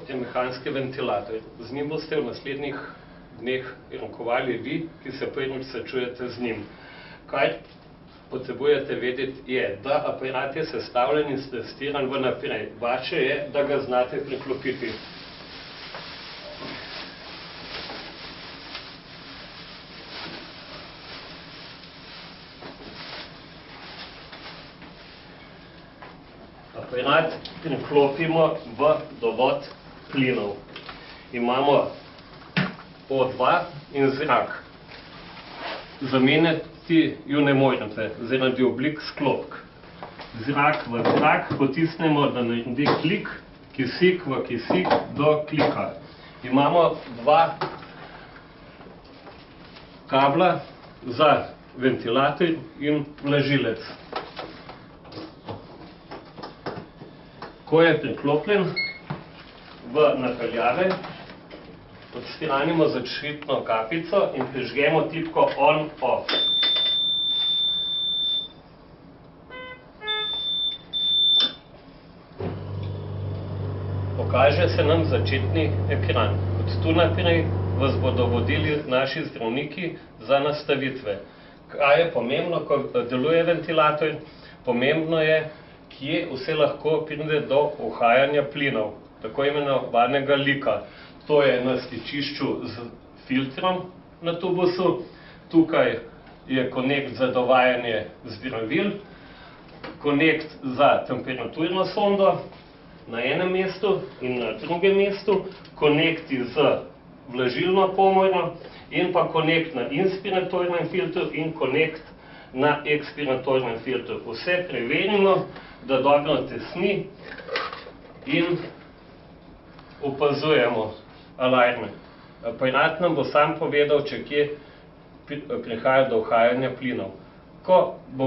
je mehanski ventilator. Z njim boste v naslednjih dneh rokovali vi, ki se prvič srečujete z njim. Kaj potrebujete vedeti je, da aparat je sestavljen in testiran vnaprej. Vaše je, da ga znate priklopiti. Aparat priklopimo v dovod plinov. Imamo O2 in zrak. Zamenjati ju ne morete, zaradi oblik sklopk. Zrak v zrak potisnemo, da naredi klik, kisik v kisik do klika. Imamo dva kabla za ventilator in vlažilec. Ko je priklopljen v napeljave, odstranimo zaščitno kapico in prižgemo tipko on-off. Pokaže se nam začetni ekran. Od tu naprej vas bodo vodili naši zdravniki za nastavitve. Kaj je pomembno, ko deluje ventilator? Pomembno je, kje vse lahko pride do uhajanja plinov, tako imenovanega lika. To je na stičišču z filtrom na tubusu, tukaj je konekt za dovajanje zdravil, konekt za temperaturno sondo na enem mestu in na drugem mestu, konekti z vlažilno komoro in pa konekt na inspiratornem filtru in konekt na ekspiratornem filtru. Vse preverimo, da dobro tesni in opazujemo alarme. Aparat nam bo sam povedal, če kje prihaja do uhajanja plinov. Ko bo